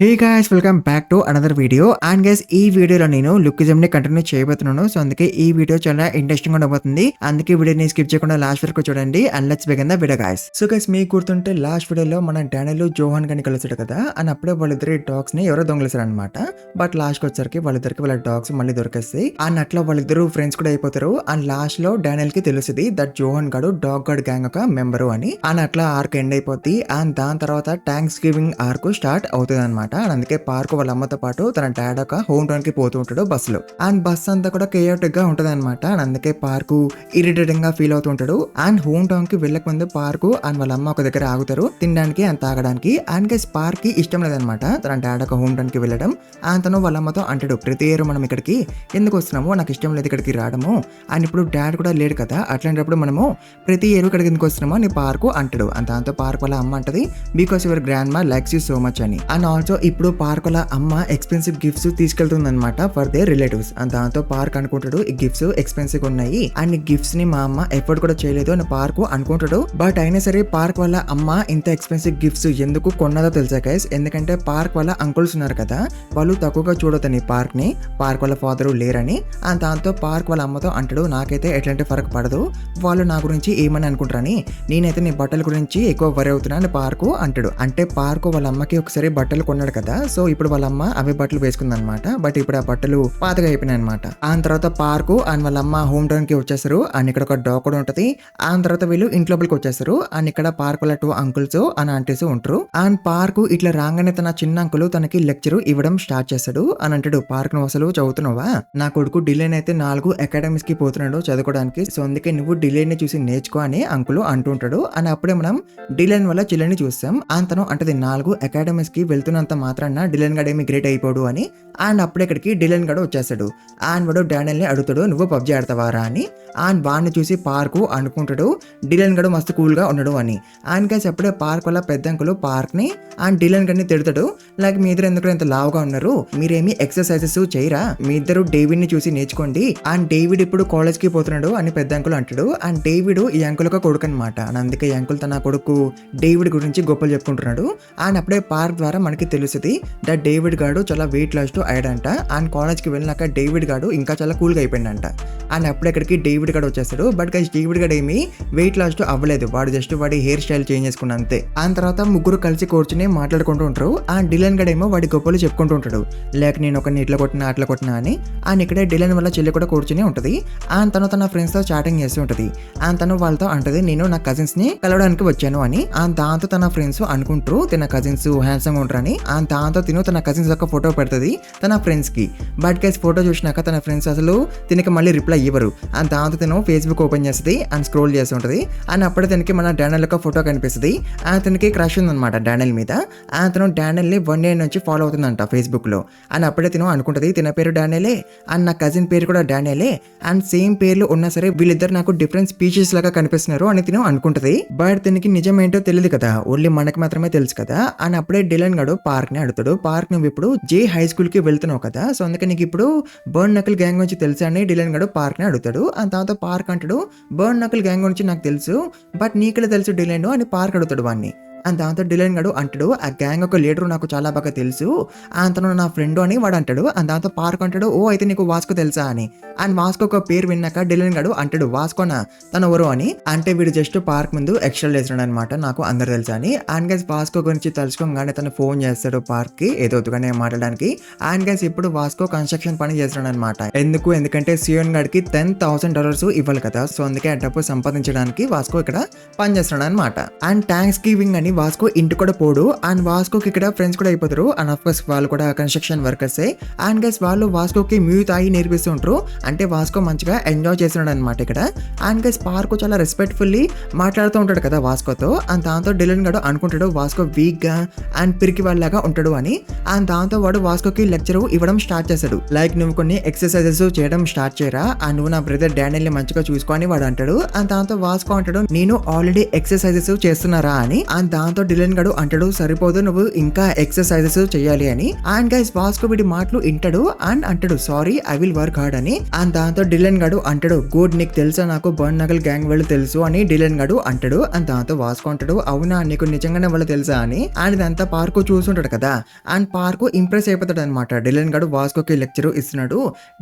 Hey guys welcome back to another video and guys ఈ వీడియోలో నేను లుక్కిజం ని కంటిన్యూ చేయబోతున్నాను. సో అందుకే ఈ వీడియో చాలా ఇంట్రెస్టింగ్ ఉండబోతుంది. అందుకే వీడియోని స్కిప్ చేయకుండా లాస్ట్ వరకు చూడండి and let's begin the video guys. So guys మీకు గుర్తుంటే లాస్ట్ వీడియోలో మన డానియల్ జోహాన్ గాని కలిసాడు కదా అని అప్పుడే వాళ్ళిద్దరి డాగ్స్ ని ఎవరో దొంగలిసారు అనమాట. బట్ లాస్ట్ కి వచ్చరికి వాళ్ళిద్దరికి వాళ్ళ డాగ్స్ మళ్ళీ దొరికేస్తాయి అండ్ అట్లా వాళ్ళిద్దరు ఫ్రెండ్స్ కూడా అయిపోతారు. అండ్ లాస్ట్ లో డానియల్ కి తెలుస్తుంది దట్ జోహాన్ గాడు డాగ్ గార్డ్ గ్యాంగ్ ఒక మెంబరు అని. అండ్ అట్లా ఆర్క్ ఎండ్ అయిపోద్ది అండ్ దాని తర్వాత థ్యాంక్స్ గివింగ్ ఆర్క్ స్టార్ట్ అవుతుంది అనమాట. అందుకే పార్క్ వాళ్ళ అమ్మతో పాటు తన డాడ్ ఒక హోమ్ టౌన్ కి పోతూ ఉంటాడు బస్సులో. అండ్ బస్ అంతా కూడా కేయోటిక్ గా ఉంటది అనమాట. అండ్ అందుకే పార్క్ ఇరిటేటింగ్ గా ఫీల్ అవుతూ ఉంటాడు. అండ్ హోమ్ టౌన్ కి వెళ్ళక ముందు పార్క్ అండ్ వాళ్ళ అమ్మ ఒక దగ్గర ఆగుతారు తినడానికి అండ్ తాగడానికి. అండ్ గైస్ పార్క్ కి ఇష్టం లేదనమాట తన డాడ్ ఒక హోమ్ టౌన్ కి వెళ్ళడం. అండ్ తను వాళ్ళ అమ్మతో అంటాడు ప్రతి ఇయర్ మనం ఇక్కడికి ఎందుకు వస్తున్నాము, నాకు ఇష్టం లేదు ఇక్కడికి రావడము. అండ్ ఇప్పుడు డాడ్ కూడా లేడు కదా, అట్లాంటప్పుడు మనము ప్రతి ఇయర్ ఇక్కడికి ఎందుకు వస్తున్నామో అని పార్క్ అంటాడు. అండ్ దాంతో పార్క్ వాళ్ళ అమ్మ అంటది బికాస్ యువర్ గ్రాండ్ మా లైక్స్ యూ సో మచ్ అని. అండ్ ఆల్సో ఇప్పుడు పార్క్ వాళ్ళ అమ్మ ఎక్స్పెన్సివ్ గిఫ్ట్స్ తీసుకెళ్తుంది అనమాట ఫర్ దేర్ రిలేటివ్స్. అండ్ దాంతో పార్క్ అనుకుంటాడు ఈ గిఫ్ట్స్ ఎక్స్పెన్సివ్ ఉన్నాయి అండ్ ఈ గిఫ్ట్స్ ని మా అమ్మ ఎఫర్ట్ కూడా చేయలేదు అని పార్క్ అనుకుంటాడు. బట్ అయినా సరే పార్క్ వాళ్ళ అమ్మ ఇంత ఎక్స్పెన్సివ్ గిఫ్ట్స్ ఎందుకు కొన్నదో తెలుసా గైస్, ఎందుకంటే పార్క్ వాళ్ళ అంకుల్స్ ఉన్నారు కదా వాళ్ళు తక్కువగా చూడొద్దని పార్క్ ని, పార్క్ వాళ్ళ ఫాదర్ లేరని. అండ్ దాంతో పార్క్ వాళ్ళ అమ్మతో అంటాడు నాకైతే ఎట్లాంటి ఫరక్ పడదు, వాళ్ళు నా గురించి ఏమని అనుకుంటారని, నేనైతే నీ బట్టల గురించి ఎక్కువ వరి అవుతున్నా అని పార్క్ అంటాడు. అంటే పార్క్ వాళ్ళ అమ్మకి ఒకసారి బట్టలు కొన్నాడు కదా, సో ఇప్పుడు వాళ్ళ అమ్మ అవే బట్టలు వేసుకుంది అనమాట. బట్ ఇప్పుడు ఆ బట్టలు పాతగా అయిపోయినాయి అనమాట. ఆ తర్వాత పార్క్ అండ్ వాళ్ళ అమ్మ హోమ్ టౌన్ కి వచ్చేస్తారు. అండ్ ఇక్కడ ఒక డాగ్ కూడా ఉంటది. ఆ తర్వాత వీళ్ళు ఇంట్లోకి వచ్చేస్తారు. అండ్ ఇక్కడ పార్క్ వాళ్ళ 2 అంకుల్స్ అండ్ ఆంటీస్ ఉంటారు. అండ్ పార్క్ ఇట్లా రాగానే తన చిన్న అంకుల్ తనకి లెక్చర్ ఇవ్వడం స్టార్ట్ చేస్తాడు. అని అంటాడు పార్క్ నువ్వు అసలు చదువుతున్నావా, నా కొడుకు డిలేన్ అయితే 4 అకాడమీస్ కి పోతున్నాడు చదువుకోవడానికి, సో అందుకే నువ్వు డిలేన్ ని చూసి నేర్చుకో అని అంకుల్ అంటుంటాడు. అని అప్పుడే మనం డిలేన్ వల్ల చిల్లని చూస్తాం. అండ్ తను అంటది 4 అకాడమీస్ కి వెళ్తున్నంత మాత్రాన డిలేన్ గడ్ ఏమి గ్రేట్ అయిపోడు అని. అండ్ అప్పుడే ఇక్కడికి డిలన్ గడు వచ్చేస్తాడు. అండ్ వాడు డానియల్ ని అడుగుతాడు నువ్వు పబ్జీ ఆడతావారా అని. అండ్ వాడిని చూసి పార్క్ అనుకుంటాడు డిలన్ గడు మస్తు కూల్ గా ఉన్నాడు అని. అండ్ గైస్ అప్పుడే పార్క్ వల్ల పెద్ద అంకులు పార్క్ ని అండ్ డిలన్ గడిని తిడతాడు లైక్ మీ ఇద్దరు ఎందుకు ఇంత లావుగా ఉన్నారు, మీరేమి ఎక్సర్సైజెస్ చేయరా, మీ ఇద్దరు డేవిడ్ ని చూసి నేర్చుకోండి. అండ్ డేవిడ్ ఇప్పుడు కాలేజ్ కి పోతున్నాడు అని పెద్ద అంకుల్ అంటాడు. అండ్ డేవిడ్ ఈ అంకుల్ ఒక కొడుకు అనమాట. అండ్ అందుకే ఈ అంకుల్ తన కొడుకు డేవిడ్ గురించి గొప్పలు చెప్పుకుంటున్నాడు. అండ్ అప్పుడే పార్క్ ద్వారా మనకి తెలుస్తుంది దట్ డేవిడ్ గాడు చాలా వెయిట్ లాస్ తో అయ్యాడంట. అండ్ కాలేజ్ కి వెళ్ళినాక డేవిడ్ గాడు ఇంకా చాలా కూల్ గా అయిపోయిందంట. అండ్ అప్పుడు ఇక్కడికి డేవిడ్ గాడు వచ్చేస్తాడు. బట్ గైస్ డేవిడ్ గాడు ఏమి వెయిట్ లాస్ తో అవ్వలేదు, వాడు జస్ట్ వాడి హెయిర్ స్టైల్ చేంజ్ చేసుకున్న అంతే. ఆ తర్వాత ముగ్గురు కలిసి కూర్చుని మాట్లాడుకుంటూ ఉంటారు. అండ్ డిలన్ గడ్ ఏమో వాడి గొప్పలు చెప్పుకుంటూ ఉంటాడు లేక నేను ఒక ఇట్లా కొట్టినా అట్లా కొట్టినా అని. అండ్ ఇక్కడే డిలన్ వల్ల చెల్లి కూడా కూర్చుని ఉంటది. అండ్ తను తన ఫ్రెండ్స్ తో చాటింగ్ చేస్తూ ఉంటది. అండ్ తను వాళ్ళతో అంటది నేను నా కజిన్స్ ని కలవడానికి వచ్చాను అని. అండ్ దాంతో తన ఫ్రెండ్స్ అనుకుంటారు తన కజిన్స్ హ్యాండ్సమ్ ఉంటారని. అండ్ దాంతో తిను తన కజిన్స్ ఒక ఫోటో పెడుతుంది తన ఫ్రెండ్స్ కి. బట్ గైస్ ఫోటో చూసినాక తన ఫ్రెండ్స్ అసలు తినకి మళ్ళీ రిప్లై ఇవ్వరు. అండ్ దాంతో తను ఫేస్బుక్ ఓపెన్ చేస్తుంది అండ్ స్క్రోల్ చేస్తుంటది. అండ్ అప్పుడే తనకి మన డానియల్ ఒక ఫోటో కనిపిస్తుంది. అతనికి క్రష్ ఉందన్నమాట డానియల్ మీద. అతను డానియల్ ని 1 year నుంచి ఫాలో అవుతుందంట ఫేస్బుక్ లో. అండ్ అప్పుడే తిను అనుకుంటది తిన పేరు డానియలే అండ్ నా కజిన్ పేరు కూడా డానియలే అండ్ సేమ్ పేర్లు ఉన్నా సరే వీళ్ళిద్దరు నాకు డిఫరెంట్ స్పీషీస్ లాగా కనిపిస్తున్నారు అని తిను అనుకుంటది. బట్ దీనికి నిజం ఏంటో తెలియదు కదా, ఓన్లీ మనకి మాత్రమే తెలుసు కదా. అండ్ అప్పుడే డిలన్ గడు పార్క్ ని అడుగుతాడు పార్క్ నువ్వు ఇప్పుడు జే హై స్కూల్ కి వెళ్తున్నావు కదా, సో అందుకే నీకు ఇప్పుడు బర్న్ నకిల్ గ్యాంగ్ గురించి తెలుసా అని డిలన్ గడు పార్క్ ని అడుగుతాడు. అండ్ తర్వాత పార్క్ అంటాడు బర్న్ నకిల్ గ్యాంగ్ గురించి నాకు తెలుసు బట్ నీకెలా తెలుసు డిలన్ అని పార్క్ అడుగుతాడు వాడిని. అండ్ దాంతో డిలన్ గడు అంటాడు ఆ గ్యాంగ్ ఒక లీడర్ నాకు చాలా బాగా తెలుసు, అతను నా ఫ్రెండ్ అని వాడు అంటాడు. అండ్ దాంతో పార్క్ అంటాడు ఓ అయితే నీకు వాస్కో తెలుసా అని. అండ్ వాస్కో ఒక పేరు విన్నాక డిలన్ గడు అంటాడు వాస్కోనా తను ఎవరు అని. అంటే వీడు జస్ట్ పార్క్ ముందు ఎక్స్ట్రా చేస్తున్నాడు అనమాట నాకు అందరు తెలుసా అని. అండ్ గైస్ వాస్కో గురించి తెలుసుకోగానే తను ఫోన్ చేస్తాడు పార్క్ కి ఏదో ఒత్తుగానే మాట్లాడడానికి. అండ్ గైస్ ఇప్పుడు వాస్కో కన్స్ట్రక్షన్ పని చేస్తున్నాడు అనమాట. ఎందుకంటే సియోన్ గడికి $10,000 ఇవ్వాలి కదా, సో అందుకే ఆ డబ్బు సంపాదించడానికి వాస్కో ఇక్కడ పని చేస్తున్నాడు అనమాట. అండ్ థ్యాంక్స్ గివింగ్ అని వాస్కో ఇంటి కూడా పోడు. అండ్ వాస్కోకి ఇక్కడ ఫ్రెండ్స్ కూడా అయిపోతారు. అండ్ ఆఫ్ కోర్స్ వాళ్ళు కూడా కన్స్ట్రక్షన్ వర్కర్స్. అండ్ గైస్ వాళ్ళు వాస్కోకి మ్యూజిక్ తాగి నేర్పిస్తూ ఉంటారు. అంటే వాస్కో మంచిగా ఎంజాయ్ చేస్తున్నాడు అనమాట ఇక్కడ. అండ్ గైస్ పార్క్ చాలా రెస్పెక్ట్ఫుల్లీ మాట్లాడుతూ ఉంటాడు కదా వాస్కోతో. అండ్ దాంతో డిలన్ గడు అనుకుంటాడు వాస్కో వీక్ గా అండ్ పిరికి వాళ్ళగా ఉంటాడు అని. అండ్ దాంతో వాడు వాస్కోకి లెక్చర్ ఇవ్వడం స్టార్ట్ చేస్తాడు లైక్ నువ్వు కొన్ని ఎక్సర్సైజెస్ చేయడం స్టార్ట్ చేయరా అండ్ నువ్వు నా బ్రదర్ డానియల్ ని మంచిగా చూసుకో అని వాడు అంటాడు. అండ్ దాంతో వాస్కో అంటాడు నేను ఆల్రెడీ ఎక్సర్సైజెస్ చేస్తున్నారా అని. అండ్ దాంతో డిలన్ గడు అంటాడు సరిపోదు నువ్వు ఇంకా ఎక్సర్సైజెస్ చేయాలి అని. అండ్ గైస్ వాస్కో వీడి మాటలు వింటాడు అండ్ అంటాడు sorry I will work hard అని. అండ్ దాంతో డిలన్ గడు అంటాడు గుడ్ నీకు తెలుసా నాకు బర్న్ నగల్ గ్యాంగ్ వాళ్ళు తెలుసు అని డిలన్ గడు అంటాడు. అండ్ దాంతో వాస్కో అంటాడు అవునా నీకు నిజంగానే వాళ్ళు తెలుసా అని. అండ్ ఇదంతా పార్కు చూస్తుంటాడు కదా. అండ్ పార్కు ఇంప్రెస్ అయిపోతాడు అనమాట. డిలన్ గడు వాస్కోకి లెక్చర్ ఇస్తున్నాడు.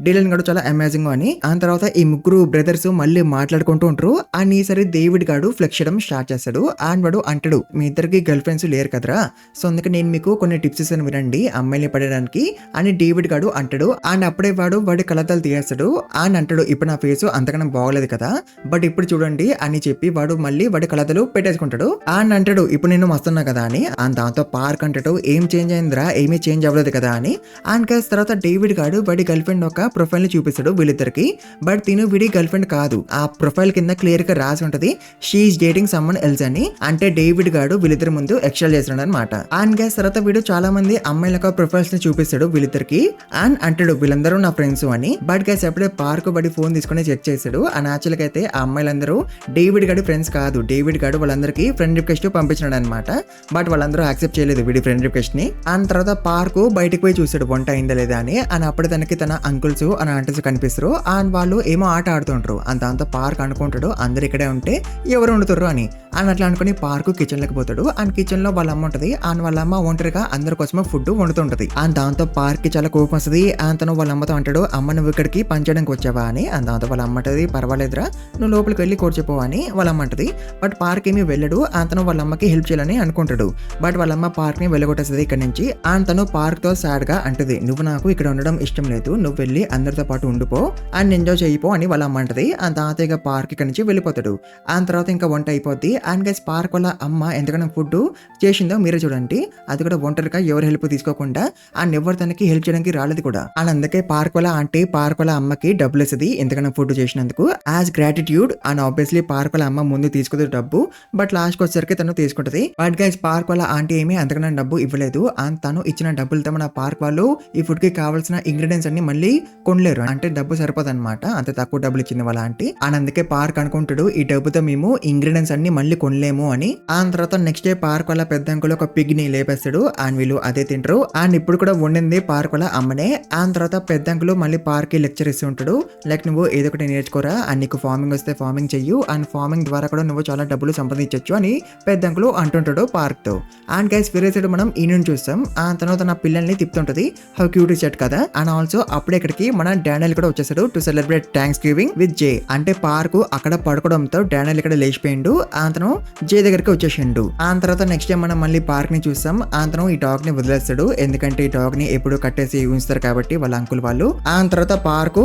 డిలన్ గడు చాలా అమేజింగ్ అని. ఆ తర్వాత ఈ ముగ్గురు బ్రదర్స్ మళ్ళీ మాట్లాడుకుంటూ ఉంటారు. అండ్ ఈసారి డేవిడ్ గాడు ఫ్లెక్స్ చేయడం స్టార్ట్ చేస్తాడు. అండ్ వాడు అంటాడు మీ ఇద్దరికి గర్ల్ ఫ్రెండ్స్ లేరు కదరా సో అందుకే నేను మీకు కొన్ని టిప్స్ ఇస్తాను వినండి అమ్మాయిని పడడానికి అని డేవిడ్ గాడు అంటాడు. అండ్ అప్పుడే వాడి కలతలు తీయేస్తాడు. అండ్ అంటాడు ఇప్పుడు నా ఫేస్ అంతకన్నా బాగోలేదు కదా బట్ ఇప్పుడు చూడండి అని చెప్పి వాడు మళ్ళీ వాడి కలతలు పెట్టేసుకుంటాడు. అండ్ అంటాడు ఇప్పుడు నేను వస్తున్నా కదా అని. అండ్ దాంతో పార్క్ అంటాడు ఏం చేంజ్ అయిందిరా ఏమీ చేంజ్ అవ్వలేదు కదా అని. అండ్ కేస్ తర్వాత డేవిడ్ గాడు వాడి గర్ల్ ఫ్రెండ్ ఒక ప్రొఫైల్ ని చూపిస్తాడు వీళ్ళిద్దరికి. బట్ తిను వీడి గర్ల్ ఫ్రెండ్ కాదు. ఆ ప్రొఫైల్ కింద క్లియర్ గా రాసి ఉంటది షీఈస్ డేటింగ్ సమ్మన్ ఎల్స్ అని. అంటే డేవిడ్ గాడు వీళ్ళిద్దరి ముందు ఎక్స్ట్రాల్ చేస్తున్నాడు అనమాట. అండ్ కేస్ తర్వాత వీడు చాలా మంది అమ్మాయిల ప్రొఫైల్స్ ని చూపిస్తాడు వీళ్ళిద్దరికి. అండ్ అంటాడు వీళ్ళందరూ నా ఫ్రెండ్స్ అని. బట్ గైస్ ఎప్పుడే పార్క్ బడి ఫోన్ తీసుకుని చెక్ చేశాడు. అండ్ యాక్చువల్ గా అయితే ఆ అమ్మాయిలందరూ డేవిడ్ గాడి ఫ్రెండ్స్ కాదు. డేవిడ్ గాడు వాళ్ళందరికీ ఫ్రెండ్ రిక్వెస్ట్ పంపించాడు అనమాట. బట్ వాళ్ళందరూ యాక్సెప్ట్ చేయలేదు వీడి ఫ్రెండ్ రిక్వెస్ట్ ని. అండ్ తర్వాత పార్క్ బయటకు పోయి చూసాడు వంట అయిందా లేదా అని. అండ్ అప్పుడు తనకి తన అంకుల్స్ అని ఆంటీస్ కనిపిస్తారు. అండ్ వాళ్ళు ఏమో ఆట ఆడుతుంటారు. అండ్ దాంతో పార్క్ అనుకుంటాడు అందరు ఇక్కడే ఉంటే ఎవరు వండుతారు అని. అండ్ అట్లా అనుకుని పార్క్ కిచెన్ లోకి పోతాడు. అండ్ కిచెన్ లో వాళ్ళ అమ్మ ఉంటది. అండ్ వాళ్ళ అమ్మ ఒంటరిగా అందరి కోసమే ఫుడ్ వండుతుంటది. అండ్ దాంతో పార్క్ కి చాలా కోపం వస్తుంది. అండ్ తను వాళ్ళ అమ్మతో అంటాడు అమ్మ నువ్వు ఇక్కడికి పనిచేయడానికి వచ్చావా అని. అండ్ దాంతో వాళ్ళ అమ్మ అంటది పర్వాలేదురా నువ్వు లోపలికి వెళ్ళి కూర్చోపో అని వాళ్ళ అమ్మ అంటది. బట్ పార్క్ ఏమీ వెళ్ళడు. అండ్ తను వాళ్ళ అమ్మకి హెల్ప్ చేయాలని అనుకుంటాడు. బట్ వాళ్ళ అమ్మ పార్క్ ని వెళ్ళగొట్టేస్తుంది ఇక్కడ నుంచి. అండ్ తను పార్క్ తో సాడ్ గా అంటది నువ్వు నాకు ఇక్కడ ఉండడం ఇష్టం లేదు నువ్వు వెళ్ళి అందరితో పాటు ఉండిపో అండ్ ఎంజాయ్ చేయిపో అని వాళ్ళ అమ్మ అంటది. అండ్ తర్వాత ఇక పార్క్ ఇక్కడ నుంచి వెళ్ళిపోతాడు. అండ్ తర్వాత ఇంకా వంట అయిపోద్ది. అండ్ గైస్ పార్క్ వాళ్ళ అమ్మ ఎంతకన్నా ఫుడ్ చేసిందో మీరే చూడండి. అది కూడా ఒంటరిగా ఎవరు హెల్ప్ తీసుకోకుండా. అండ్ ఎవరు తనకి హెల్ప్ చేయడానికి రాలేదు కూడా. అండ్ అందుకే పార్క్ వాళ్ళ ఆంటీ పార్క్ వాళ్ళ అమ్మకి డబ్బులు ఇస్తుంది ఎంతకన్నా ఫుడ్ చేసినందుకు as gratitude. And obviously park వాళ్ళ అమ్మ ముందు తీసుకుంది డబ్బు. బట్ లాస్ట్ వచ్చేసరికి తను తీసుకుంటది. బట్ గైస్ పార్క్ వాళ్ళ ఆంటీ ఏమీ అంతకన్నా డబ్బు ఇవ్వలేదు. అండ్ తను ఇచ్చిన డబ్బులతో మన పార్క్ వాళ్ళు ఈ ఫుడ్ కి కావాల్సిన ఇంగ్రీడియంట్స్ అన్ని మళ్ళీ కొనలేరు. అంటే డబ్బు సరిపోదు అనమాట. అంత తక్కువ డబ్బులు ఇచ్చింది వాళ్ళ ఆంటీ. అండ్ అందుకే పార్క్ అనుకుంటాడు ఈ డబ్బుతో మేము ఇంగ్రీడియంట్స్ అన్ని మళ్ళీ కొనలేము అని. ఆ తర్వాత నెక్స్ట్ డే పార్క్ వాళ్ళ పెద్ద అంకుల్ ఒక పిగ్ ని లేపేస్తాడు. అండ్ వీళ్ళు అదే తింటారు. అండ్ ఇప్పుడు కూడా వండింది పార్క్ వాళ్ళ అమ్మనే. అండ్ తర్వాత పెద్ద అంకుల్ మళ్ళీ పార్క్ కి లెక్చర్ ఇస్తూ ఉంటాడు. లైక్ నువ్వు ఏదో ఒకటి నేర్చుకోరా అండ్ నీకు ఫార్మింగ్ వస్తే ఫార్మింగ్ చెయ్యు అండ్ ఫార్మింగ్ ద్వారా కూడా నువ్వు చాలా డబ్బులు సంపాదించవచ్చు అని పెద్ద అంకుల్ అంటుంటాడు పార్క్ తో. అండ్ గైస్ వేరే సైడ్ మనం ఈ నుంచి చూస్తాం. ఆ తర్వాత తన పిల్లల్ని తిప్పుతుంటది హౌ క్యూట్ ఇస్ దట్ కదా. అండ్ ఆల్సో అప్పుడే ఇక్కడికి మన డానియల్ కూడా వచ్చేసాడు to celebrate Thanksgiving with Jay. అంటే పార్క్ అక్కడ పడుకోవడంతో డానియల్ ఇక్కడ లేచిపోయిండు. అతను జే దగ్గరికి వచ్చేసిండు. ఆ తర్వాత నెక్స్ట్ టైం మనం మళ్ళీ పార్క్ ని చూస్తాం. అతను ఈ డాగ్ ని వదిలేస్తాడు ఎందుకంటే ఈ డాగ్ ని ఎప్పుడు కట్టేసి ఉంచుతారు కాబట్టి వాళ్ళ అంకుల్ వాళ్ళు. ఆ తర్వాత పార్క్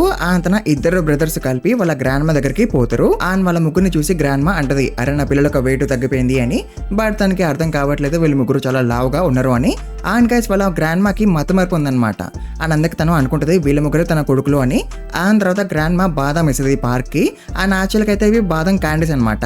తన ఇద్దరు బ్రదర్స్ కలిపి వాళ్ళ గ్రాండ్ మా దగ్గరికి పోతారు. అండ్ వాళ్ళ ముగ్గురిని చూసి గ్రాండ్ మా అంటది అరే నా పిల్లలకు వెయిట్ తగ్గిపోయింది అని. బట్ తనకి అర్థం కావట్లేదు వీళ్ళు ముగ్గురు చాలా లావుగా ఉన్నారు అని. అండ్ గైస్ వాళ్ళ గ్రాండ్ మాకి మత మార్పు ఉందన్నమాట. అండ్ అందుకే తను అనుకుంటది వీళ్ళ ముగ్గురు తన కొడుకులు అని. అండ్ తర్వాత గ్రాండ్ మా బాదం వేస్తుంది పార్క్ కి. అండ్ యాక్చువల్గా అయితే ఇవి బాదం క్యాండీస్ అనమాట.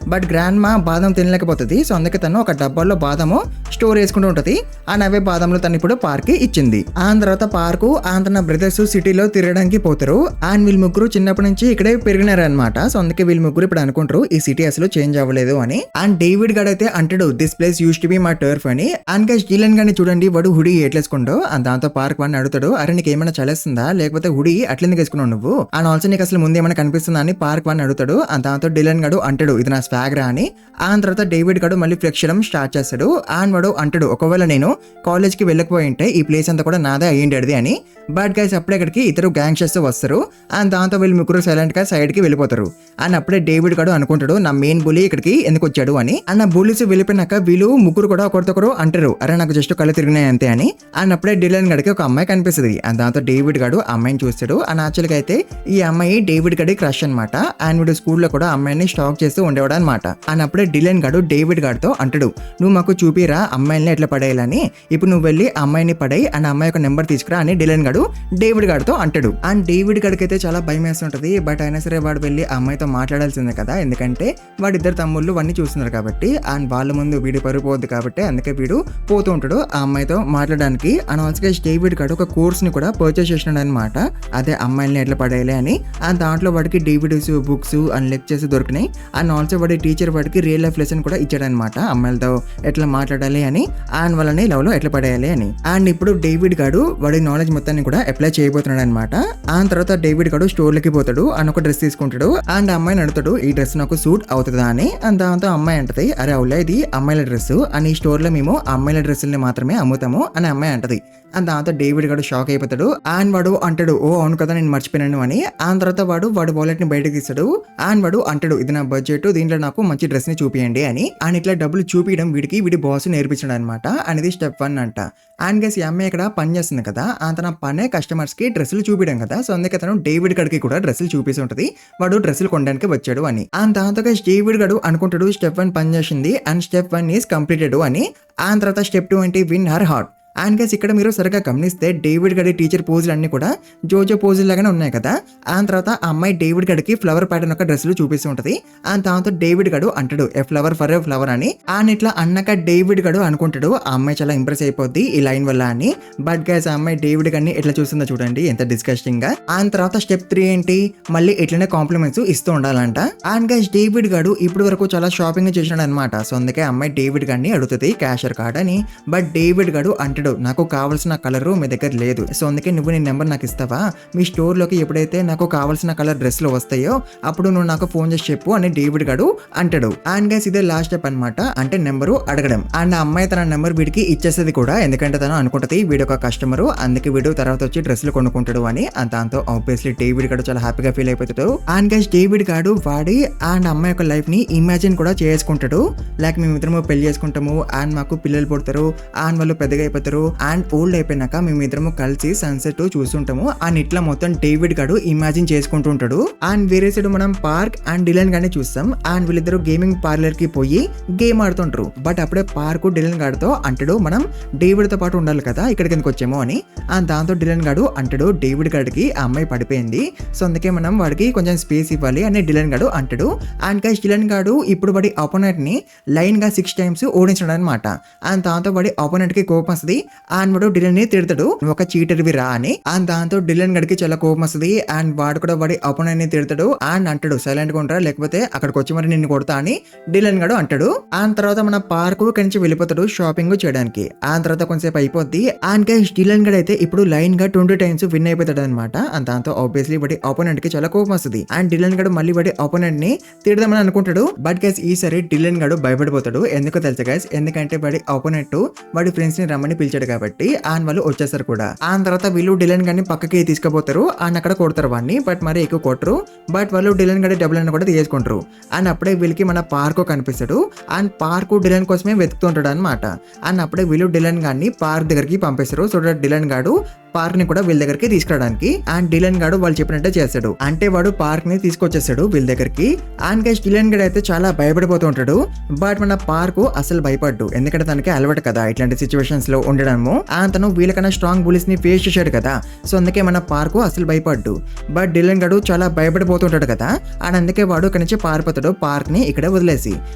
బట్ గ్రాండ్ మా బాదం తినలేకపోతుంది. సో అందుకే తను ఒక డబ్బాలో బాదము స్టోర్ చేసుకుంటూ ఉంటది. అండ్ అవే బాదంలో తను ఇప్పుడు పార్క్ కి ఇచ్చింది. అండ్ తర్వాత పార్క్ తన బ్రదర్స్ సిటీలో తిరగడానికి పోతారు. అండ్ వీళ్ళ ముగ్గురు చిన్నప్పటి నుంచి ఇక్కడే పెరిగినారు అనమాట. సో అందుకే వీళ్ళ ముగ్గురు ఇప్పుడు అనుకుంటారు ఈ సిటీ అసలు చేంజ్ అవ్వలేదు అని. అండ్ డేవిడ్ గాడు అయితే అంటాడు this place use to be my turf అని. అండ్ గైస్ గిలన్ గాని చూడండి వాడు హుడీ ఎట్లేసుకుంటో. అండ్ దాంతో పార్క్ వాడిని అడుగుతాడు అరే నీకు ఏమైనా చలేస్తుందా లేకపోతే హుడీ అట్లెందుకు వేసుకున్నావు నువ్వు. అండ్ ఆల్సో నీకు అసలు ముందు ఏమైనా కనిపిస్తుందా అని పార్క్ వాడిని అడుగుతాడు. అండ్ దాంతో డిలన్ గాడు అంటాడు ఇది నా స్వాగ్ రా అని. అండ్ తర్వాత డేవిడ్ గాడు మళ్ళీ ఫ్లెక్స్ చేయడం స్టార్ట్ చేస్తాడు. అండ్ వాడు అంటాడు ఒకవేళ నేను కాలేజ్ కి వెళ్ళకపోయి ఉంటే ఈ ప్లేస్ అంతా కూడా నాదే అయ్యిండేది అని. బట్ గైస్ అప్పుడే ఇక్కడికి ఇద్దరు గ్యాంగ్స్టర్స్ వస్తారు. అండ్ దాంతో వీళ్ళు ముగ్గురు సైలెంట్ గా సైడ్ కి వెళ్ళిపోతారు. అండ్ అప్పుడే డేవిడ్ గాడు అనుకుంటాడు నా మెయిన్ బులీ ఇక్కడికి ఎందుకు వచ్చాడు అని. అండ్ ఆ బుల్లీస్ వెళ్ళిపోయినాక వీళ్ళు ముగ్గురు కూడా ఒకరికొకరు అంటారు అరే నాకు జస్ట్ కళ్ళు తిరిగినాయి అంతే అని. అండ్ అప్పుడే డిలన్ గడికి ఒక అమ్మాయి కనిపిస్తుంది. అండ్ దాంతో డేవిడ్ గాడు అమ్మాయిని చూస్తాడు. అండ్ యాక్చువల్గా అయితే ఈ అమ్మాయి డేవిడ్ గడి క్రష్ అనమాట. అండ్ వీడు స్కూల్లో కూడా అమ్మాయిని స్టాక్ చేస్తూ ఉండేవాడు అనమాట. అండ్ అప్పుడే డిలన్ గాడు డేవిడ్ గాడితో అంటాడు నువ్వు మాకు చూపిరా అమ్మాయిని ఎట్లా పడేయాలని. ఇప్పుడు నువ్వు వెళ్ళి అమ్మాయిని పడేయి అండ్ అమ్మాయి యొక్క నెంబర్ తీసుకురా అని డిలన్ గాడు డేవిడ్ గాడితో అంటాడు. అండ్ డేవిడ్ గడికి అయితే చాలా భయం వేస్తుంటది. బట్ అయినా సరే వాడు వెళ్ళి అమ్మాయితో మాట్లాడాల్సిందే కదా ఎందుకంటే వాడిద్దరు తమ్ముళ్ళు వాడిని చూస్తున్నారు కాబట్టి. అండ్ వాళ్ళ ముందు వీడి పరుపోద్దు కాబట్టి అందుకే వీడు పోతూ ఉంటాడు ఆ అమ్మాయితో మాట్లాడడానికి. అండ్ ఆల్సో డేవిడ్ గాడు ఒక కోర్స్ ని కూడా పర్చేస్ చేసినాడు అనమాట. అదే అమ్మాయిల్ని ఎట్లా పడేయాలి అని. అండ్ దాంట్లో వాడికి డివిడీస్ బుక్స్ అండ్ లెక్చర్స్ దొరికినాయి. అండ్ ఆల్సో వాడి వాడి టీచర్ వాడికి రియల్ లైఫ్ లెసన్ కూడా ఇచ్చాడనమాట, అమ్మాయిలతో ఎట్లా మాట్లాడాలి అని, అండ్ వాళ్ళని లవ్ లో ఎట్లా పడేయాలి అని. అండ్ ఇప్పుడు డేవిడ్ గాడు వాడి నాలెడ్జ్ మొత్తాన్ని కూడా అప్లై చేయబోతున్నాడు అనమాట. ఆ తర్వాత డేవిడ్ గాడు స్టోర్ లకి పోతాడు, అని ఒక డ్రెస్ తీసుకుంటాడు అండ్ అమ్మాయిని అడుగుతాడు ఈ డ్రెస్ నాకు సూట్ అవుతుందా అని. అండ్ దాంతో అమ్మాయి అంటది, అరే అవులే ఇది అమ్మాయిల డ్రెస్ అని, ఈ స్టోర్ లో మేము అమ్మాయిల డ్రెస్సుల్ని మాత్రమే అమ్ముతాము అని అమ్మాయి అంటది. అండ్ దాంతో డేవిడ్ గాడు షాక్ అయిపోతాడు అండ్ వాడు అంటాడు ఓ అవును కదా నేను మర్చిపోయాను అని. ఆ తర్వాత వాడి వాలెట్ ని బయటకు తీస్తాడు అండ్ వాడు అంటాడు ఇది నా బడ్జెట్, దీంట్లో నాకు మంచి డ్రెస్ ని చూపియండి అని. అండ్ ఇట్లా డబ్బులు చూపించడం వీడి బాస్ నేర్పించాడు అనమాట, అనేది స్టెప్ 1 అంట. అండ్ గైస్ ఈ అమ్మాయి ఇక్కడ పని చేస్తుంది కదా, తన పనే కస్టమర్స్ కి డ్రెస్సులు చూపించడం కదా, సో అందుకే తను డేవిడ్ గడికి కూడా డ్రెస్సులు చూపిస్తూ ఉంటది, వాడు డ్రెస్సులు కొనడానికి వచ్చాడు అని. అండ్ దాంతో గైస్ డేవిడ్ గడు అనుకుంటాడు స్టెప్ 1 పని చేసింది అండ్ స్టెప్ 1 ఈస్ కంప్లీటెడ్ అని. ఆ తర్వాత స్టెప్ 2 ఏంటి, win her heart. And guys ఇక్కడ మీరు సరిగా గమనిస్తే డేవిడ్ గడి టీచర్ పోజులు అన్ని కూడా జోజో పోజులు లాగానే ఉన్నాయి కదా. ఆ తర్వాత ఆ అమ్మాయి డేవిడ్ గడికి ఫ్లవర్ ప్యాటర్న్ ఒక డ్రెస్సులు చూపిస్తూ ఉంటది. అండ్ దాంతో డేవిడ్ గడు అంటాడు ఏ ఫ్లవర్ ఫర్ ఏ ఫ్లవర్ అని. అండ్ ఇట్లా అన్నాక డేవిడ్ గడు అనుకుంటాడు ఆ అమ్మాయి చాలా ఇంప్రెస్ అయిపోద్ది ఈ లైన్ వల్ల అని. బట్ గైస్ ఆ అమ్మాయి డేవిడ్ గడిని ఎట్లా చూస్తుందో చూడండి ఎంత డిస్కస్టింగ్ గా. అండ్ తర్వాత స్టెప్ 3 ఏంటి, మళ్ళీ ఇట్లనే కాంప్లిమెంట్స్ ఇస్తూ ఉండాలంట. అండ్ గైస్ డేవిడ్ గడు ఇప్పుడు వరకు చాలా షాపింగ్ చేసినాడు అనమాట, సో అందుకే అమ్మాయి డేవిడ్ గడిని అడుగుతుంది క్యాషియర్ కార్డ్ అని. బట్ డేవిడ్ గడు అంటాడు నాకు కావాల్సిన కలర్ మీ దగ్గర లేదు, సో అందుకే నువ్వు నీ నెంబర్ నాకు ఇస్తావా, మీ స్టోర్ లోకి ఎప్పుడైతే నాకు కావాల్సిన కలర్ డ్రెస్లు వస్తాయో అప్పుడు నువ్వు నాకు ఫోన్ చేసి చెప్పు అని డేవిడ్ గడు అంటాడు. అండ్ గైస్ ఇదే లాస్ట్ స్టెప్ అనమాట, అంటే నెంబరు అడగడం. అండ్ ఆ అమ్మాయి తన నెంబర్ వీడికి ఇచ్చేస్తుంది కూడా, ఎందుకంటే తను అనుకుంటది వీడు ఒక కస్టమర్, అందుకే వీడు తర్వాత వచ్చి డ్రెస్సులు కొనుక్కుంటాడు అని. దాంతో ఆబ్వియస్లీ డేవిడ్ గడు చాలా హ్యాపీగా ఫీల్ అయిపోతాడు. అండ్ గైస్ డేవిడ్ గాడు వాడి అండ్ అమ్మాయి యొక్క లైఫ్ ని ఇమాజిన్ కూడా చేసుకుంటాడు, లైక్ మేమిద్దరము పెళ్లి చేసుకుంటాము అండ్ మాకు పిల్లలు పుడతారు అండ్ వాళ్ళు పెద్దగా అయిపోతారు అండ్ ఓల్డ్ అయిపోయినాక మేమిద్దరము కలిసి సన్సెట్ చూస్తుంటాము అండ్ ఇట్లా మొత్తం డేవిడ్ గాడు ఇమాజిన్ చేసుకుంటూ ఉంటాడు. అండ్ వేరే సైడ్ మనం పార్క్ అండ్ డిలన్ గానే చూస్తాం. అండ్ వీళ్ళిద్దరు గేమింగ్ పార్లర్ కి పోయి గేమ్ ఆడుతుంటారు. బట్ అప్పుడే పార్క్ డిలన్ గాడితో అంటాడు మనం డేవిడ్ తో పాటు ఉండాలి కదా ఇక్కడికి ఎందుకు వచ్చాము అని. అండ్ దాంతో డిలన్ గాడు అంటాడు డేవిడ్ గాడికి ఆ అమ్మాయి పడిపోయింది, సో అందుకే మనం వాడికి కొంచెం స్పేస్ ఇవ్వాలి అని డిలన్ గాడు అంటాడు. అండ్ గైస్ డిలన్ గాడు ఇప్పుడు వాడి ఆపోనెంట్ ని లైన్ గా 6 times ఓడించాడు అనమాట. అండ్ దాంతో వాడి ఆపోనెంట్ కి కోపం వస్తుంది అండ్ వాడు డిలన్ ని తిడతాడు నువ్వు ఒక చీటర్వి రా అని. అండ్ దాంతో డిలన్ గడికి చాలా కోపం వస్తుంది అండ్ వాడు కూడా వాడి అపోనెంట్ ని తిడతాడు అండ్ అంటాడు సైలెంట్ గా ఉంటారా లేకపోతే అక్కడికి వచ్చి మరి నిన్ను కొడతా అని డిలన్ గడు అంటాడు. అండ్ తర్వాత మన పార్క్ నుంచి వెళ్ళిపోతాడు షాపింగ్ చేయడానికి. అండ్ తర్వాత కొంతసేపు అయిపోద్ది అండ్ గైస్ డిలన్ గడ్ అయితే ఇప్పుడు లైన్ గా 20 times విన్ అయిపోతాడు అనమాట. అండ్ దాంతో ఆబ్వియస్లీ వాడి అపోనెంట్ కి చాలా కోపం వస్తుంది అండ్ డిలన్ గడు మళ్ళీ వాడి అపోనెంట్ ని తిడదామని అనుకుంటాడు. బట్ గైస్ ఈసారి డిలన్ గడు భయపడిపోతాడు, ఎందుకో తెలుసా గైస్, ఎందుకంటే వాడి అపోనెంట్ వాడి ఫ్రెండ్స్ ని రమ్మని పిలిచాడు కాబట్టి అండ్ వాళ్ళు వచ్చేస్తారు కూడా. ఆ తర్వాత వీళ్ళు డిలన్ గాని పక్కకి తీసుకుపోతారు అండ్ అక్కడ కొడతారు వాడిని, బట్ మరి ఎక్కువ కొట్టరు. బట్ వాళ్ళు డిలన్ గడి డబ్బులు అని కూడా తీసుకుంటారు. అండ్ అప్పుడే వీళ్ళకి మన పార్క్ కనిపిస్తాడు అండ్ పార్క్ డిలన్ కోసమే వెతుకుతుంటాడు అనమాట. అండ్ అప్పుడే వీళ్ళు డిలన్ గాడిని పార్క్ దగ్గరికి పంపిస్తారు, సో డిలన్ గాడు పార్క్ ని కూడా వీళ్ళ దగ్గరికి తీసుకురావడానికి. అండ్ డిలన్ గాడు వాళ్ళు చెప్పినట్టే చేస్తాడు, అంటే వాడు పార్క్ ని తీసుకొచ్చేస్తాడు వీళ్ళ దగ్గరికి. అండ్ గైస్ డిలన్ గడ్ అయితే చాలా భయపడిపోతూ ఉంటాడు. బట్ మన పార్క్ అసలు భయపడ్డు, ఎందుకంటే తనకి అలవాటు కదా ఇట్లాంటి సిచ్యువేషన్స్ లో ఉండడము. అండ్ తను వీళ్ళకన్నా స్ట్రాంగ్ బుల్లీస్ ని ఫేస్ చేశాడు కదా, సో అందుకే మన పార్క్ అసలు భయపడ్డు. బట్ డిలన్ గడు చాలా భయపడిపోతుంటాడు కదా, అండ్ అందుకే వాడు ఇక్కడ నుంచి పారిపోతాడు పార్క్ ని ఇక్కడ వదిలేసి.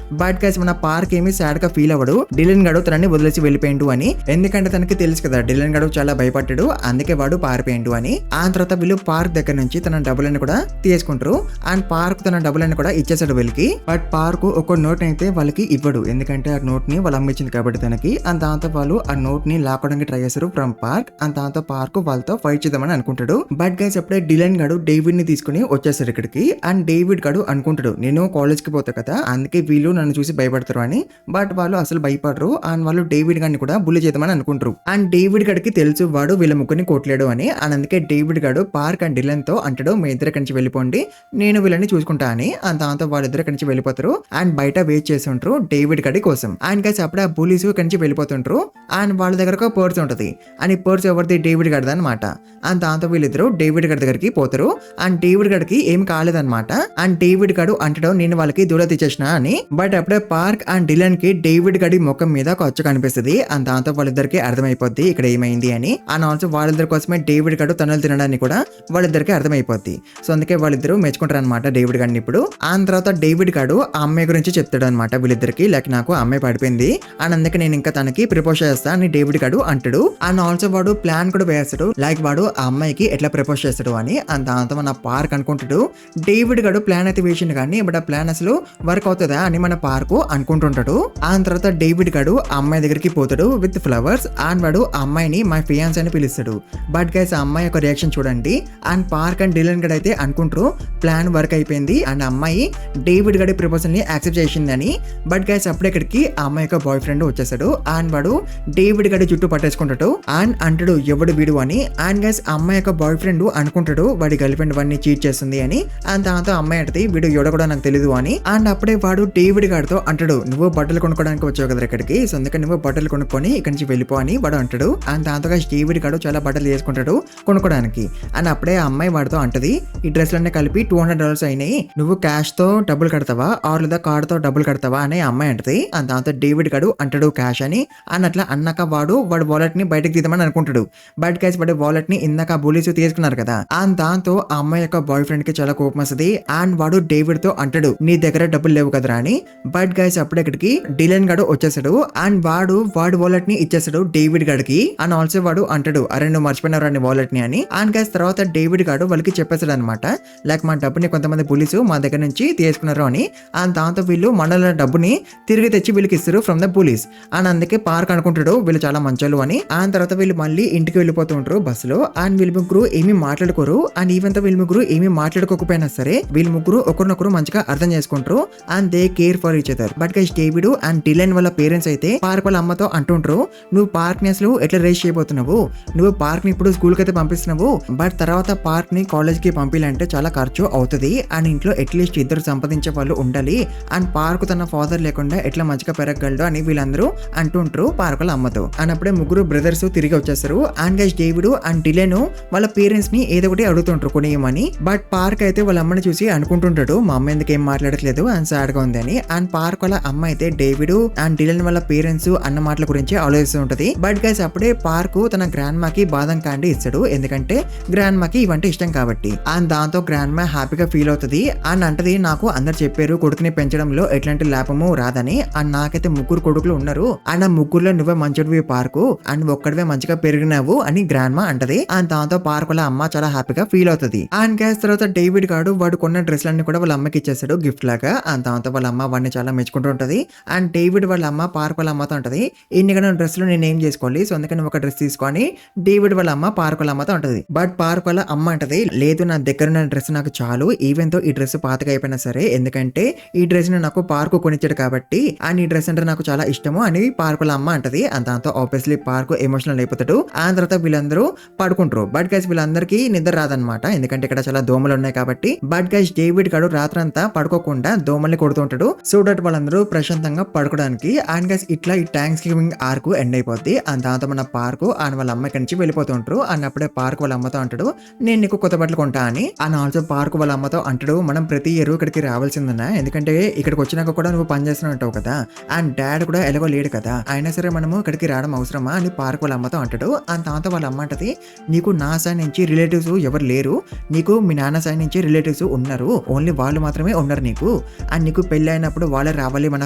బట్ గైస్ మన పార్క్ ఏమి సాడ్ గా ఫీల్ అవ్వడు డిలన్ గడు తనని వదిలేసి వెళ్ళిపోయిండు అని, ఎందుకంటే తనకి తెలుసు కదా డిలన్ గడు చాలా భయపడ్డాడు అందుకే వాడు పారిపోయిండు అని. ఆ తర్వాత వీళ్ళు పార్క్ దగ్గర నుంచి తన డబ్బులను కూడా తీసుకుంటారు అండ్ పార్క్ తన డబ్బులను కూడా ఇచ్చేసాడు వీళ్ళకి. బట్ పార్క్ ఒక నోట్ అయితే వాళ్ళకి ఇవ్వడు, ఎందుకంటే ఆ నోట్ ని వాళ్ళు అమ్మించింది కాబట్టి తనకి. అండ్ దాంతో వాళ్ళు ఆ నోట్ ని లాక్కోవడానికి ట్రై చేస్తారు ఫ్రమ్ పార్క్. అండ్ దాంతో పార్క్ వాళ్ళతో ఫైట్ చేద్దామని అనుకుంటాడు. బట్ గైస్ అప్పుడే డిలన్ గడు డేవిడ్ ని తీసుకుని వచ్చేసాడు ఇక్కడికి. అండ్ డేవిడ్ గడు అనుకుంటాడు నేను కాలేజ్ కి పోతా కదా అందుకే వీళ్ళు నన్ను చూసి భయపడతారు అని. బట్ వాళ్ళు అసలు భయపడరు అండ్ వాళ్ళు డేవిడ్ గారిని కూడా బుల్లి చేద్దామని అనుకుంటారు. అండ్ డేవిడ్ గడికి తెలుసు వాడు వీళ్ళ ముగ్గురిని కొట్టలేడు అని. అండ్ అందుకే డేవిడ్ గడు పార్క్ అండ్ డిలన్ తో అంటాడు మీ ఇద్దరు కంచి వెళ్ళిపోండి నేను వీళ్ళని చూసుకుంటా అని. అండ్ దాంతో వాళ్ళిద్దరు కంచి వెళ్ళిపోతారు అండ్ బయట వెయిట్ చేస్తుంటారు డేవిడ్ గడి కోసం. అండ్ గైస్ అప్పుడే ఆ పోలీసు కంచి వెళ్ళిపోతుంటారు అండ్ వాళ్ళ దగ్గర ఒక పర్స్ ఉంటది అండ్ ఈ పర్స్ ఎవరిది డేవిడ్ గడిది అనమాట. అండ్ దాంతో వీళ్ళిద్దరు డేవిడ్ గడి దగ్గరికి పోతారు అండ్ డేవిడ్ గడికి ఏం కాలేదన్నమాట. అండ్ డేవిడ్ గడు అంటాడు నేను వాళ్ళకి దూడ తెచ్చేసిన అని. బట్ అప్పుడే పార్క్ అండ్ డిలన్ కి డేవిడ్ గడి ముఖం మీద ఒక అచ్చు కనిపిస్తుంది అండ్ దాంతో వాళ్ళిద్దరికి అర్థమైపోద్ది ఇక్కడ ఏమైంది అని. అండ్ ఆల్సో వాళ్ళిద్దరి కోసమే డేవిడ్ గాడు తనులు తినడానికి కూడా వాళ్ళిద్దరికి అర్థమైపోద్ది. సో అందుకే వాళ్ళిద్దరూ మెచ్చుకుంటారు అనమాట డేవిడ్ గాడిని. ఇప్పుడు ఆ తర్వాత డేవిడ్ గాడు ఆ అమ్మాయి గురించి చెప్తాడు అనమాట వీళ్ళిద్దరికి, లైక్ నాకు అమ్మాయి పడిపోయింది అండ్ అందుకే నేను ఇంకా తనకి ప్రపోజ్ చేస్తా అని డేవిడ్ గాడు అంటాడు. అండ్ ఆల్సో వాడు ప్లాన్ కూడా వేస్తాడు, లైక్ వాడు ఆ అమ్మాయికి ఎట్లా ప్రపోజ్ చేస్తాడు అని. అండ్ దాంతో మన పార్క్ అనుకుంటాడు డేవిడ్ గాడు ప్లాన్ అయితే వేసిండు కానీ బట్ ఆ ప్లాన్ అసలు వర్క్ అవుతుందా అని మన పార్క్ అనుకుంటుంటాడు. ఆ తర్వాత డేవిడ్ గాడు ఆ అమ్మాయి దగ్గరికి పోతాడు విత్ ఫ్లవర్స్ అండ్ వాడు ఆ అమ్మాయిని మై ఫియాన్స్ అని పిలుస్తాడు. బట్ గైస్ ఆ అమ్మాయి యొక్క రియాక్షన్ చూడండి. అండ్ పార్క్ అండ్ డిలన్ గడ్ అయితే అనుకుంటారు ప్లాన్ వర్క్ అయిపోయింది అండ్ అమ్మాయి డేవిడ్ గడి ప్రపోజల్ ని యాక్సెప్ట్ చేసిందని. బట్ గైస్ అప్పుడే ఇక్కడికి ఆ అమ్మాయి యొక్క బాయ్ ఫ్రెండ్ వచ్చేసాడు అండ్ వాడు డేవిడ్ గడి చుట్టూ పట్టేసుకుంటాడు అండ్ అంటాడు ఎవడు వీడు అని. అండ్ గైస్ అమ్మాయి యొక్క బాయ్ ఫ్రెండ్ అనుకుంటాడు వాడి గర్ల్ ఫ్రెండ్ వాడిని చీట్ చేస్తుంది అని. అండ్ దాంతో అమ్మాయి అంటది వీడు ఎవడో కూడా నాకు తెలియదు అని. అండ్ అప్పుడే వాడు డేవిడ్ గాడితో అంటాడు నువ్వు బట్టలు కొనుక్కోవడానికి వచ్చావు కదా ఇక్కడికి, సో అందుకని నువ్వు బట్టలు కొనుక్కొని ఇక్కడి నుంచి వెళ్ళిపో అని వాడు అంటాడు. అండ్ దాంతో డేవిడ్ గాడు చాలా బట్టలు చేసుకుంటాడు కొనుక్కోడానికి. అండ్ అప్పుడే ఆ అమ్మాయి వాడితో అంటది ఈ డ్రెస్లన్నీ కలిపి $200 అయినాయి, నువ్వు క్యాష్ తో డబ్బులు కడతావా ఆర్ లేదా కార్డ్ తో డబ్బులు కడతావా అని అమ్మాయి అంటది. అండ్ దాంతో డేవిడ్ గాడు అంటాడు క్యాష్ అని. అండ్ అట్లా అన్నాక వాడు వాలెట్ ని బయటకు తీద్దామని అనుకుంటాడు. బట్ గైస్ వాడి వాలెట్ ని ఇందాక పోలీసు తీసుకున్నారు కదా. అండ్ దాంతో ఆ అమ్మాయి యొక్క బాయ్ ఫ్రెండ్ కి చాలా కోపం వస్తుంది అండ్ వాడు డేవిడ్ తో అంటాడు నీ దగ్గర డబ్బులు లేవు కదరా అని. బట్ గైస్ అప్పుడే ఇక్కడికి డిలన్ గాడు వచ్చేసాడు అండ్ వాడి వాలెట్ ని ఇచ్చేసాడు డేవిడ్ గడికి. అండ్ ఆల్సో వాడు అంటాడు అరే నువ్వు మర్చిపోయినారు అని వాలెట్ ని అని. అండ్ గైస్ తర్వాత డేవిడ్ గాడు వాళ్ళకి చెప్పేసాడు అనమాట లైక్ మా డబ్బుని కొంతమంది పోలీసు మా దగ్గర నుంచి తీసుకున్నారు అని. అండ్ దాంతో వీళ్ళు మనల డబ్బుని తిరిగి తెచ్చి వీళ్ళకి ఇస్తారు ఫ్రమ్ ద పోలీస్. అండ్ అందుకే పార్క్ అనుకుంటాడు వీళ్ళు చాలా మంచోళ్ళు అని. అండ్ తర్వాత వీళ్ళు మళ్ళీ ఇంటికి వెళ్ళిపోతూ ఉంటారు బస్సులో. అండ్ వీళ్ళు ముగ్గురు ఏమీ మాట్లాడుకోరు అండ్ ఈవెన్ తో వీళ్ళు ముగ్గురు ఏమీ మాట్లాడుకోకపోయినా సరే వీళ్ళు ముగ్గురు ఒకరినొకరు మంచిగా అర్థం చేసుకుంటారు and they care for each other. But guys David and Dylan వాళ్ళ పేరెంట్స్ అయితే పార్క్ వాళ్ళ అమ్మతో అంటుంటారు నువ్వు పార్క్ ని అసలు ఎట్లా రేస్ చేయబోతున్నావు, నువ్వు పార్క్ ని ఇప్పుడు స్కూల్ కి అయితే పంపిస్తున్నావు బట్ తర్వాత పార్క్ ని కాలేజ్ కి పంపించాలంటే చాలా ఖర్చు అవుతుంది అండ్ ఇంట్లో అట్లీస్ట్ ఇద్దరు సంపాదించే వాళ్ళు ఉండాలి అండ్ పార్క్ తన ఫాదర్ లేకుండా ఎట్లా మంచిగా పెరగలడు అని వీళ్ళందరూ అంటుంటారు పార్క్ వాళ్ళ అమ్మతో. అండ్ అప్పుడే ముగ్గురు బ్రదర్స్ తిరిగి వచ్చేస్తారు and guys David and Dylan వాళ్ళ పేరెంట్స్ ని ఏదో ఒకటి అడుగుతుంటారు కొనియమని. బట్ పార్క్ అయితే వాళ్ళ అమ్మని చూసి అనుకుంటుంటాడు మా అమ్మ ఎందుకు ఏం మాట్లాడట్లేదు అండ్ సాడ్ గా ఉంది అని. అండ్ పార్క్ వాళ్ళ అమ్మ అయితే డేవిడ్ అండ్ డిలన్ వాళ్ళ పేరెంట్స్ అన్న మాటల గురించి ఆలోచిస్తూ ఉంటది. బట్ గైస్ అప్పుడే పార్క్ తన గ్రాండ్ మాకి బాదం క్యాండీ ఇస్తాడు ఎందుకంటే గ్రాండ్ మాకి ఇవంటే ఇష్టం కాబట్టి. అండ్ దాంతో గ్రాండ్ మా హ్యాపీగా ఫీల్ అవుతుంది అండ్ అంటది నాకు అందరు చెప్పారు కొడుకుని పెంచడంలో ఎట్లాంటి లాభము రాదని అండ్ నాకైతే ముగ్గురు కొడుకులు ఉన్నారు అండ్ ఆ ముగ్గురులో నువ్వే మంచివి పార్కు అండ్ ఒక్కడివే మంచిగా పెరిగినావు అని గ్రాండ్ మా అంటది. అండ్ దాంతో పార్క్ వాళ్ళ అమ్మ చాలా హ్యాపీగా ఫీల్ అవుతుంది. అండ్ గ్యాస్ తర్వాత డేవిడ్ గాడు వాడు కొన్న డ్రెస్లన్నీ కూడా వాళ్ళ అమ్మకి ఇచ్చేస్తాడు గిఫ్ట్ లాగా. అండ్ దాంతో వాళ్ళ అమ్మ వాడిని చాలా మెచ్చుకుంటూ ఉంటది. అండ్ డేవిడ్ వాళ్ళ అమ్మ పార్క్ వాళ్ళ అమ్మతో ఉంటది ఇన్ని డ్రెస్లు నేను ఏం చేసుకోవాలి, సో అందుకని ఒక డ్రెస్ తీసుకొని డేవిడ్ వాళ్ళ అమ్మ పార్క్ వాళ్ళ అమ్మతో ఉంటది. బట్ పార్క్ వాళ్ళ అమ్మ అంటది లేదు నా దగ్గర ఉన్న డ్రెస్ నాకు చాలు, ఈవెన్ తో ఈ డ్రెస్ పాతగా అయిపోయినా సరే ఎందుకంటే ఈ డ్రెస్ ని నాకు పార్క్ కొనిచ్చాడు కాబట్టి అండ్ ఈ డ్రెస్ అంటే నాకు చాలా ఇష్టము అని పార్క్ వాళ్ళ అమ్మ అంటది. అండ్ దాంతో ఆబ్వియస్లీ పార్క్ ఎమోషనల్ అయిపోతాడు. ఆ తర్వాత వీళ్ళందరూ పడుకుంటారు. బట్ గైస్ వీళ్ళందరికీ నిద్ర రాదనమాట ఎందుకంటే ఇక్కడ చాలా దోమలు ఉన్నాయి కాబట్టి. బట్ గైస్ డేవిడ్ గాడు రాత్రంతా పడుకోకుండా దోమల్ని కొడుతుంటాడు సో దట్ వాళ్ళందరూ ప్రశాంతంగా పడుకోవడానికి. అండ్ గైస్ ఇట్లా ఈ థ్యాంక్స్ గివింగ్ ఆర్క్ ఎండ్ అయిపోద్ది. అండ్ దాంతో మన పార్క్ అండ్ వాళ్ళ అమ్మ ఇక్కడి నుంచి వెళ్ళిపోతూ ఉంటారు. అండ్ అప్పుడే పార్క్ వాళ్ళ అమ్మతో అంటాడు నేను నీకు కొత్త బట్టలు కొంటా అని. అండ్ ఆల్సో పార్క్ వాళ్ళ అమ్మతో అంటాడు మనం ప్రతి ఇయర్ ఇక్కడికి రావాల్సిందన్నా ఎందుకంటే ఇక్కడికి వచ్చినాక కూడా నువ్వు పని చేస్తూనే ఉంటావు కదా అండ్ డాడ్ కూడా ఎలాగో లేడు కదా అయినా సరే మనము ఇక్కడికి రావడం అవసరమా అని పార్క్ వాళ్ళ అమ్మతో అంటాడు. అండ్ దాంతో వాళ్ళ అమ్మ అంటది నీకు నా సైడ్ నుంచి రిలేటివ్స్ ఎవరు లేరు, నీకు మీ నాన్న సైడ్ నుంచి రిలేటివ్స్ ఉన్నారు, ఓన్లీ వాళ్ళు మాత్రమే ఉన్నారు నీకు. అండ్ నీకు పెళ్లి అయినప్పుడు వాళ్ళే రావాలి మన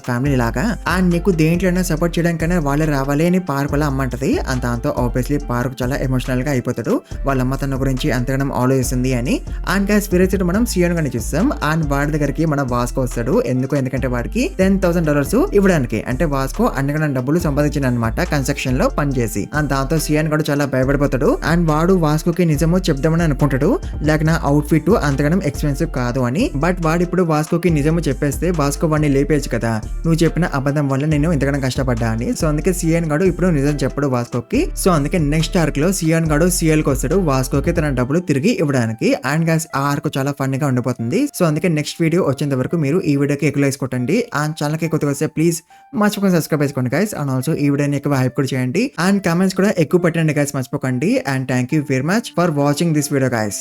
ఫ్యామిలీ లాగా అండ్ నీకు దేంట్లోనే సపోర్ట్ చేయడానికైనా వాళ్ళే రావాలి అని పార్క్ వాళ్ళ అమ్మ అంటది. అండ్ దాంతో ఆబ్వియస్లీ పార్క్ చాలా ఎమోషనల్ గా అయిపోతాడు వాళ్ళ అమ్మ తన గురించి అంతగానం ఆలోచిస్తుంది అని. అండ్ గైస్ ఫిరెస్ట్ మనం సియోన్ గాని చూస్తాం అండ్ వాడి దగ్గరికి మన వాస్కో వస్తాడు. ఎందుకంటే వాడికి $10,000 ఇవ్వడానికి అంటే వాస్కో అన్ని డబ్బులు సంపాదించిన అనమాట కన్స్ట్రక్షన్ లో పనిచేసి. అండ్ దాంతో సియాన్ కూడా చాలా భయపడిపోతాడు అండ్ వాడు వాస్కోకి నిజము చెప్దామని అనుకుంటాడు లైక్ నా అవుట్ ఫిట్ అంతగానం ఎక్స్పెన్సివ్ కాదు అని. బట్ వాడు ఇప్పుడు వాస్కోకి నిజము చెప్పేస్తే వాస్కో వాడిని లేపేయచ్చు కదా నువ్వు చెప్పిన అబద్ధం వల్ల నేను ఇంతగానం కష్టపడ్డా అని. సో అందుకే సియాన్ గాడు ఇప్పుడు నిజం చెప్పడు వాస్కోకి. సో అందుకే నెక్స్ట్ ఆర్క్ లో సియాన్ గాడు సిఎల్ కి వస్తాడు వాస్కోకి తన డబ్బులు తిరిగి ఇవ్వడానికి. అండ్ గైస్ ఆ ఆర్క్ చాలా ఫన్ గా ఉండిపోతుంది. సో అందుకే నెక్స్ట్ వీడియో వచ్చేంత వరకు మీరు ఈ వీడియోకి ఎక్కువ లైక్స్ కొట్టండి అండ్ ఛానల్ కి కొత్తగా వస్తే ప్లీజ్ మర్చిపోకుండా సబ్స్క్రైబ్ చేసుకోండి గైస్. అండ్ ఆల్సో ఈ వీడియోని ఎక్కువ హైప్ కూడా చేయండి అండ్ కామెంట్స్ కూడా ఎక్కువ పెట్టండి గైస్ మర్చిపోకండి. And thank you very much for watching this video guys.